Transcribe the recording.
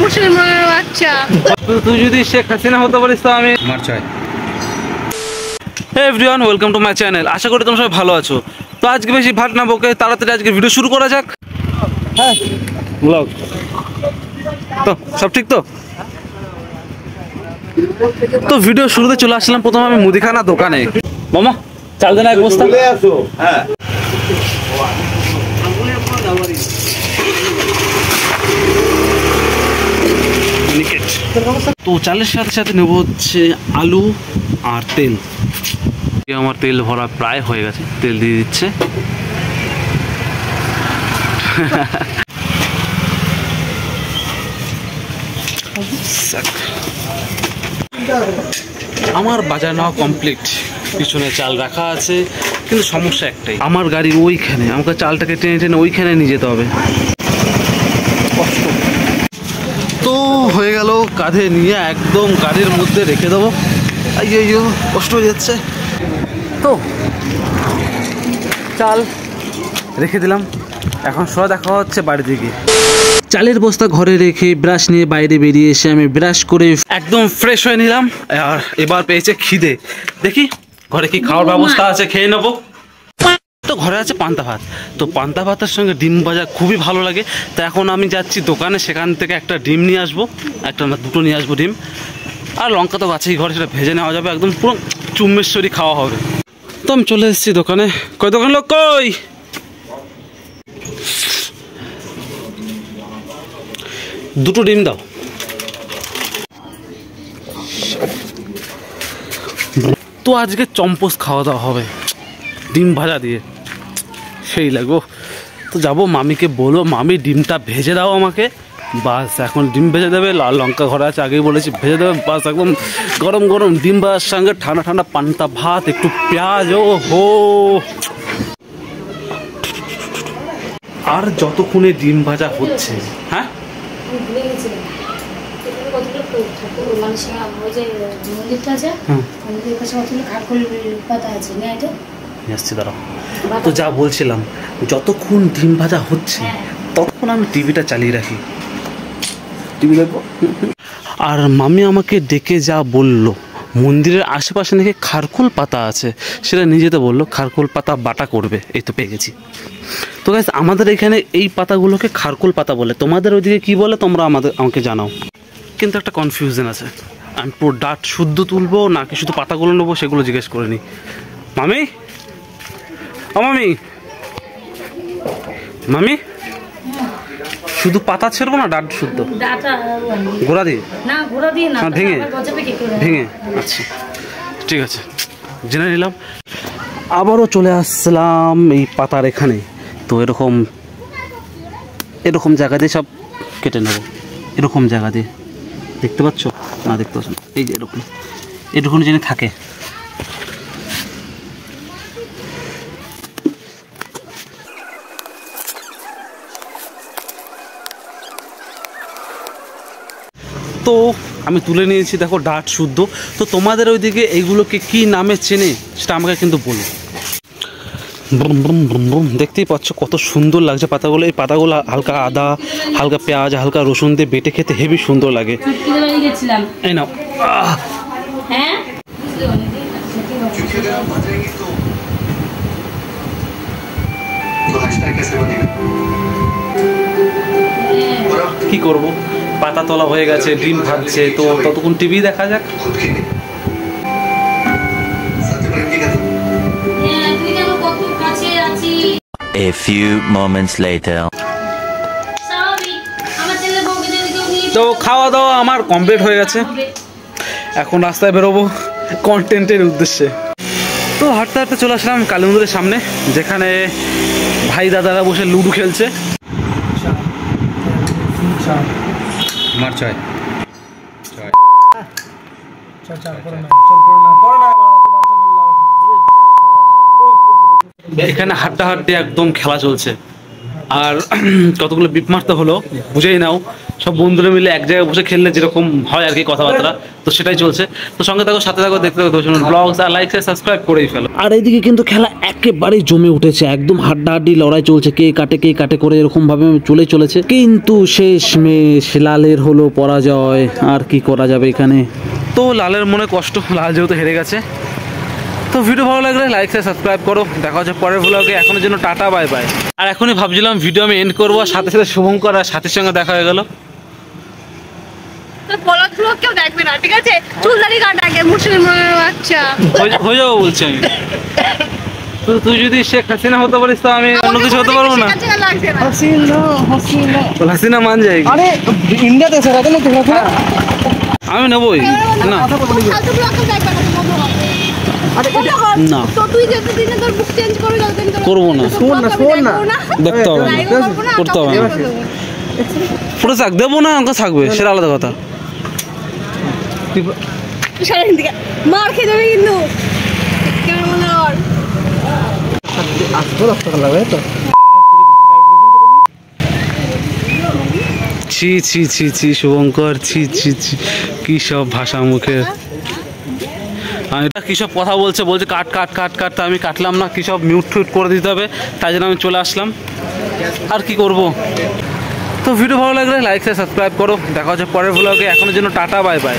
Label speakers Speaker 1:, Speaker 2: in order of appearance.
Speaker 1: মুসলমানের বাচ্চা।
Speaker 2: তুই যদি শেখ হাসিনা হতে পারিস তো আমি মার চাই। Hey everyone, welcome to my channel. আশা করি তোমরা সবাই ভালো আছো। তো আজকে বেশি ভাট না বকে তাড়াতাড়ি আজকে ভিডিও শুরু করা যাক। হ্যাঁ ব্লগ তো সব ঠিক তো। তো ভিডিও শুরুতে চলে আসলাম প্রথমে আমি মুদিখানা দোকানে। মামা চাল দেন এক বস্তা। হ্যাঁ তো চালের সাথে সাথে নেবো হচ্ছে আলু আর তেল। আমার তেল ভরা প্রায় হয়ে গেছে, তেল দিয়ে দিচ্ছে। আমার বাজার নেওয়া কমপ্লিট, পিছনে চাল রাখা আছে, কিন্তু সমস্যা একটাই, আমার গাড়ির ওইখানে আমাকে চালটাকে টেনে টেনে ওইখানে নিয়ে যেতে হবে। কষ্ট তো হয়ে গেল, কাঁধে নিয়ে একদম গাড়ির মধ্যে রেখে দেবো। আইয়ো কষ্ট হয়ে যাচ্ছে। তো চাল রেখে দিলাম, এখন সোজা দেখা হচ্ছে বাড়ি থেকে। চালের বস্তা ঘরে রেখে ব্রাশ নিয়ে বাইরে বেরিয়ে এসে আমি ব্রাশ করে একদম ফ্রেশ হয়ে নিলাম। আর এবার পেয়েছে খিদে, দেখি ঘরে কি খাওয়ার ব্যবস্থা আছে, খেয়ে নেবো। তো ঘরে আছে পান্তা ভাত, তো পান্তা ভাতের সঙ্গে ডিম ভাজা খুবই ভালো লাগে। তো এখন আমি যাচ্ছি দোকানে, সেখান থেকে একটা ডিম নিয়ে আসবো, একটা না দুটো নিয়ে আসবো ডিম। আর লঙ্কা তো আছেই ঘরে, সেটা ভেজে নেওয়া যাবে, একদম পুরো চুম্বেশ্বরী খাওয়া হবে। তো আমি চলে এসেছি দোকানে। কই দোকান লোক কই? দুটো ডিম দাও। তো আজকে চম্পস খাওয়া দাওয়া হবে ডিম ভাজা দিয়ে, সেই লাগবো। তো যাবো মামিকে বলো, মামি ডিমটা ভেজে দাও আমাকে। বাস এখন ডিম ভেজে দেবে, লাল লঙ্কা ঘরে আছে আগেই বলেছি ভেজে দেবে। বাস একদম গরম গরম ডিম ভাজার সঙ্গে ঠান্ডা ঠান্ডা পান্তা ভাত, একটু পেঁয়াজ, ও হো। আর যতক্ষণে ডিম ভাজা হচ্ছে, হ্যাঁ তো যা বলছিলাম, যতক্ষণ ডিম ভাজা হচ্ছে ততক্ষণ আমি টিভিটা চালিয়ে রাখি, টিভি দেখবো। আর মামি আমাকে ডেকে যা বললো, মন্দিরের আশেপাশে নাকি খারকুল পাতা আছে, সেটা নিয়ে যেতে বললো। খারকুল পাতা বাটা করবে, এই তো পেয়ে গেছি। তো গাইস আমাদের এখানে এই পাতাগুলোকে খারকুল পাতা বলে, তোমাদের ওইদিকে কী বলে তোমরা আমাকে জানাও। কিন্তু একটা কনফিউশন আছে, আমি পুরো ডাট শুদ্ধ তুলবো নাকি শুধু পাতাগুলো নেবো, সেগুলো জিজ্ঞেস করে নিই। মামি ও মামি, মামি শুধু পাতা ছেড়বো না ডাট শুদ্ধ? গোড়া দিয়ে না, গোড়া দিয়ে না, ভেঙে ভেঙে। আচ্ছা ঠিক আছে, জেনে নিলাম। আবারও চলে আসলাম এই পাতার এখানে। তো এরকম এরকম জায়গা দিয়ে সব কেটে নেবো, এরকম জায়গা দিয়ে, দেখতে পাচ্ছ না? দেখতে পাচ্ছ না? এই যে এরকম এরকম যেন থাকে। তো আমি তুলে নিয়েছি, দেখো ডাট শুদ্ধ। তো তোমাদের ওইদিকে এইগুলোকে কি নামে চেনে সেটা আমাকে কিন্তু বলো। দেখতেই পাচ্ছ কত সুন্দর লাগছে পাতাগুলো। এই পাতাগুলো হালকা আদা, হালকা পেঁয়াজ, হালকা রসুন দিয়ে বেটে খেতে হেবি সুন্দর লাগে। এই নাও। কি করব, পাতা তোলা হয়ে গেছে, ডিম ভাজছে, তো ততক্ষণ টিভি দেখা যাক।
Speaker 3: A few moments later.
Speaker 2: তো খাওয়া দাওয়া আমার কমপ্লিট হয়ে গেছে, এখন রাস্তায় বেরোবো কন্টেন্টের উদ্দেশ্যে। তো হাঁটতে হাঁটতে চলে আসলাম কালী মন্দিরের সামনে, যেখানে ভাই দাদারা বসে লুডো খেলছে। এখানে হাঁটতে হাঁটতে একদম খেলা চলছে। আর কতগুলো বিপ মারতে হলো, বুঝেই নাও। সব বন্ধুরা মিলে এক জায়গায় বসে খেললে যেরকম হয় আর কি কথাবার্তা, তো সেটাই চলছে। তো সঙ্গে থাকো, সাথে থাকো, দেখতে থাকো ব্লগস, আর লাইক সাবস্ক্রাইব করেই ফেলো। আর এইদিকে কিন্তু খেলা একেবারেই জমে উঠেছে, একদম হাড্ডাহাড্ডি লড়াই চলছে, কে কাটে করে এরকম ভাবে চলেছে। কিন্তু শেষমেশ লালের হলো পরাজয়, আর কি করা যাবে এখানে। তো লালের মনে কষ্ট, লাল যেহেতু হেরে গেছে। তো ভিডিও ভালো লাগলে লাইক সাবস্ক্রাইব করো, দেখা হচ্ছে পরের ব্লগে। এখনের জন্য টাটা, বাই বাই। আর এখনই ভাবছিলাম ভিডিও আমি এন্ড করবো, সাথে সাথে শুভঙ্কর আর সাথীর সঙ্গে দেখা হয়ে গেল।
Speaker 1: কেউ দেখবে না, ঠিক আছে? চুলদারি কাটা আগে, মুসলিমের বাচ্চা
Speaker 2: হয়ে যাবো বলছি আমি। তুই যদি শেখ হাসিনা হতে পারিস তো আমি অন্য কিছু হতে পারবো না। হাসিনা মান যায়,
Speaker 4: ইন্ডিয়াতে সেটা তো
Speaker 2: আমি নেবই না। না করবো না, দেখতে হবে না, করতে হবে না, পুরো থাক দেবো না, আমাকে থাকবে, সেটা আলাদা কথা।
Speaker 1: মার খেয়ে যাবে কিন্তু।
Speaker 2: ছি ছি ছি ছি শুভঙ্কর, ছি ছি ছি, কি সব ভাষা মুখের। আমি কি সব কথা বলছে কাট কাট কাট কাট, তা আমি কাটলাম না, কি সব মিউট ফিউট করে দিতে হবে, তাই জন্য আমি চলে আসলাম। আর কি করব। তো ভিডিও ভালো লাগলে লাইক সাবস্ক্রাইব করো, দেখা হচ্ছে পরের ব্লগে। এখনের জন্য টাটা, বাই বাই।